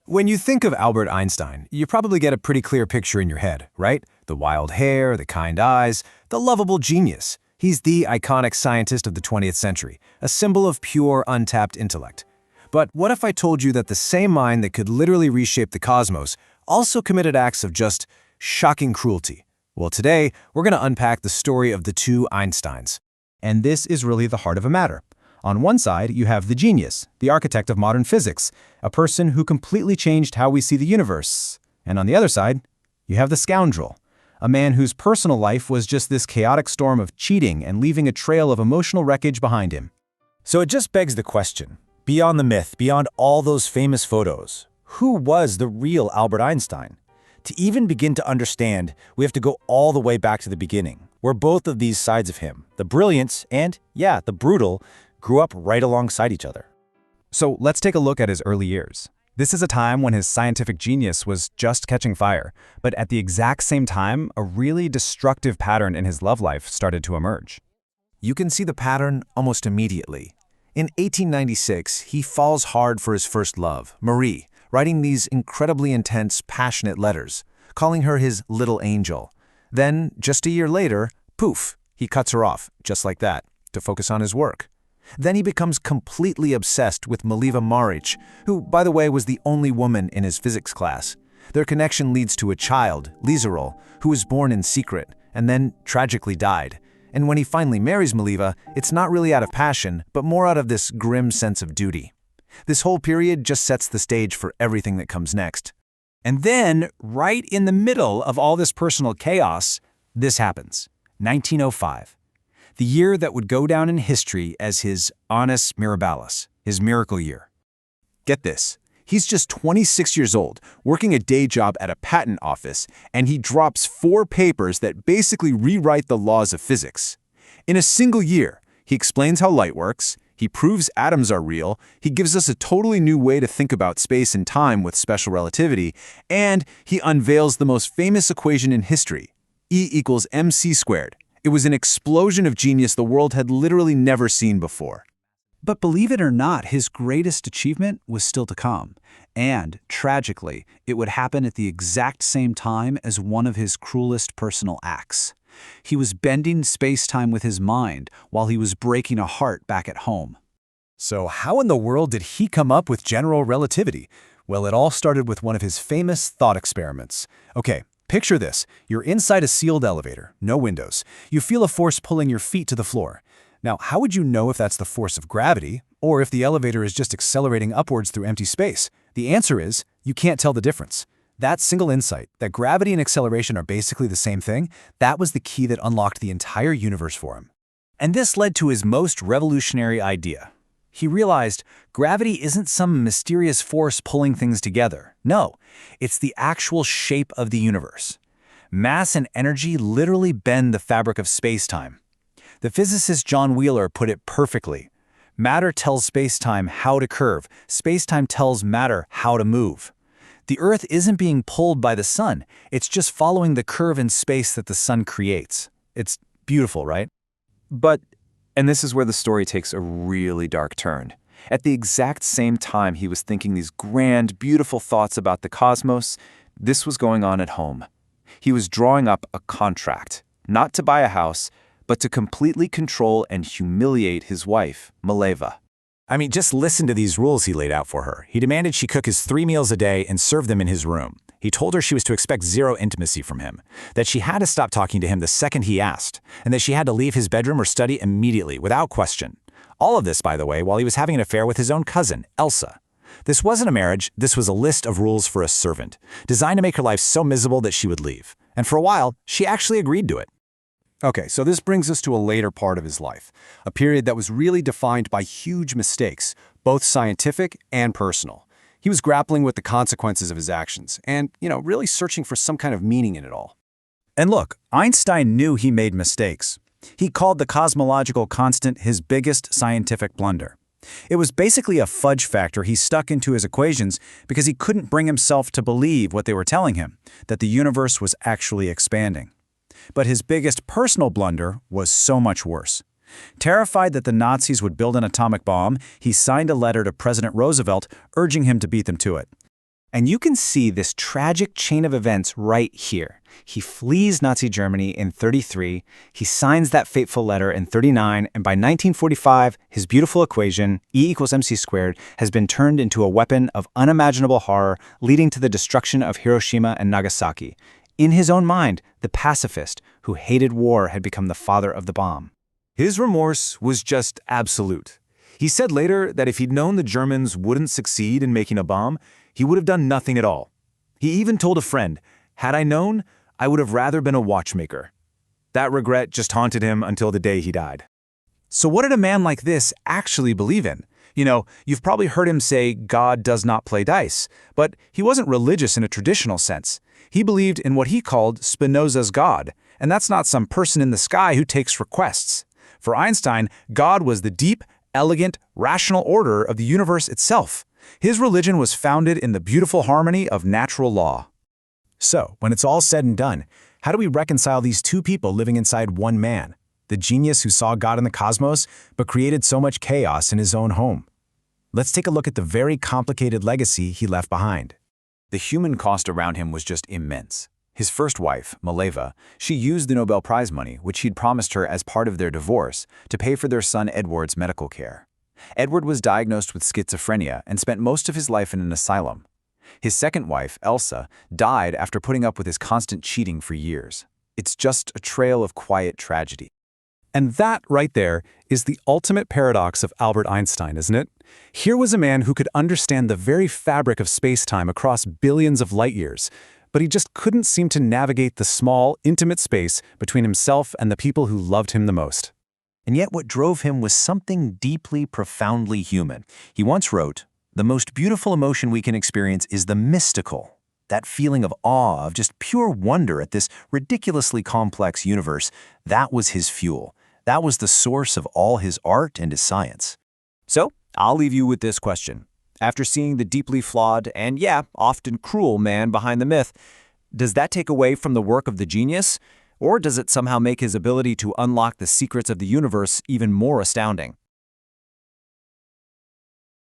When you think of Albert Einstein, you probably get a pretty clear picture in your head, right? The wild hair, the kind eyes, the lovable genius. He's the iconic scientist of the 20th century, a symbol of pure, untapped intellect. But what if I told you that the same mind that could literally reshape the cosmos also committed acts of just shocking cruelty? Well, today, we're going to unpack the story of the two Einsteins. And this is really the heart of a matter. On one side, you have the genius, the architect of modern physics, a person who completely changed how we see the universe. And on the other side, you have the scoundrel, a man whose personal life was just this chaotic storm of cheating and leaving a trail of emotional wreckage behind him. So it just begs the question, beyond the myth, beyond all those famous photos, who was the real Albert Einstein? To even begin to understand, we have to go all the way back to the beginning, where both of these sides of him, the brilliance and, the brutal, grew up right alongside each other. So let's take a look at his early years. This is a time when his scientific genius was just catching fire, but at the exact same time, a really destructive pattern in his love life started to emerge. You can see the pattern almost immediately. In 1896, he falls hard for his first love, Marie, writing these incredibly intense, passionate letters, calling her his little angel. Then, just a year later, poof, he cuts her off, just like that, to focus on his work. Then he becomes completely obsessed with Mileva Maric, who, by the way, was the only woman in his physics class. Their connection leads to a child, Lizarol, who was born in secret and then tragically died. And when he finally marries Mileva, it's not really out of passion, but more out of this grim sense of duty. This whole period just sets the stage for everything that comes next. And then, right in the middle of all this personal chaos, this happens, 1905. The year that would go down in history as his Annus Mirabilis, his miracle year. Get this, he's just 26 years old, working a day job at a patent office, and he drops 4 papers that basically rewrite the laws of physics. In a single year, he explains how light works, he proves atoms are real, he gives us a totally new way to think about space and time with special relativity, and he unveils the most famous equation in history, E equals mc squared. It was an explosion of genius the world had literally never seen before. But believe it or not, his greatest achievement was still to come. And, tragically, it would happen at the exact same time as one of his cruelest personal acts. He was bending space-time with his mind while he was breaking a heart back at home. So how in the world did he come up with general relativity? Well, it all started with one of his famous thought experiments. Okay, picture this. You're inside a sealed elevator, no windows. You feel a force pulling your feet to the floor. Now, how would you know if that's the force of gravity, or if the elevator is just accelerating upwards through empty space? The answer is, you can't tell the difference. That single insight, that gravity and acceleration are basically the same thing, that was the key that unlocked the entire universe for him. And this led to his most revolutionary idea. He realized gravity isn't some mysterious force pulling things together. No, it's the actual shape of the universe. Mass and energy literally bend the fabric of space-time. The physicist John Wheeler put it perfectly. Matter tells space-time how to curve. Space-time tells matter how to move. The Earth isn't being pulled by the sun. It's just following the curve in space that the sun creates. It's beautiful, right? But, and this is where the story takes a really dark turn. At the exact same time he was thinking these grand, beautiful thoughts about the cosmos, this was going on at home. He was drawing up a contract, not to buy a house, but to completely control and humiliate his wife, Mileva. I mean, just listen to these rules he laid out for her. He demanded she cook his 3 meals a day and serve them in his room. He told her she was to expect 0 intimacy from him, that she had to stop talking to him the second he asked, and that she had to leave his bedroom or study immediately, without question. All of this, by the way, while he was having an affair with his own cousin, Elsa. This wasn't a marriage, this was a list of rules for a servant, designed to make her life so miserable that she would leave. And for a while, she actually agreed to it. Okay, so this brings us to a later part of his life, a period that was really defined by huge mistakes, both scientific and personal. He was grappling with the consequences of his actions and, really searching for some kind of meaning in it all. And look, Einstein knew he made mistakes. He called the cosmological constant his biggest scientific blunder. It was basically a fudge factor he stuck into his equations because he couldn't bring himself to believe what they were telling him, that the universe was actually expanding. But his biggest personal blunder was so much worse. Terrified that the Nazis would build an atomic bomb, he signed a letter to President Roosevelt urging him to beat them to it. And you can see this tragic chain of events right here. He flees Nazi Germany in 33, he signs that fateful letter in 39, and by 1945, his beautiful equation, E equals mc squared, has been turned into a weapon of unimaginable horror, leading to the destruction of Hiroshima and Nagasaki. In his own mind, the pacifist who hated war had become the father of the bomb. His remorse was just absolute. He said later that if he'd known the Germans wouldn't succeed in making a bomb, he would have done nothing at all. He even told a friend, "Had I known, I would have rather been a watchmaker." That regret just haunted him until the day he died. So what did a man like this actually believe in? You've probably heard him say God does not play dice, but he wasn't religious in a traditional sense. He believed in what he called Spinoza's God, and that's not some person in the sky who takes requests. For Einstein, God was the deep, elegant, rational order of the universe itself. His religion was founded in the beautiful harmony of natural law. So, when it's all said and done, how do we reconcile these two people living inside one man? The genius who saw God in the cosmos, but created so much chaos in his own home. Let's take a look at the very complicated legacy he left behind. The human cost around him was just immense. His first wife, Mileva, she used the Nobel Prize money, which he'd promised her as part of their divorce, to pay for their son Edward's medical care. Edward was diagnosed with schizophrenia and spent most of his life in an asylum. His second wife, Elsa, died after putting up with his constant cheating for years. It's just a trail of quiet tragedy. And that right there is the ultimate paradox of Albert Einstein, isn't it? Here was a man who could understand the very fabric of space-time across billions of light years, but he just couldn't seem to navigate the small, intimate space between himself and the people who loved him the most. And yet what drove him was something deeply, profoundly human. He once wrote, "The most beautiful emotion we can experience is the mystical." That feeling of awe, of just pure wonder at this ridiculously complex universe, that was his fuel. That was the source of all his art and his science. So, I'll leave you with this question. After seeing the deeply flawed and, often cruel man behind the myth, does that take away from the work of the genius? Or does it somehow make his ability to unlock the secrets of the universe even more astounding?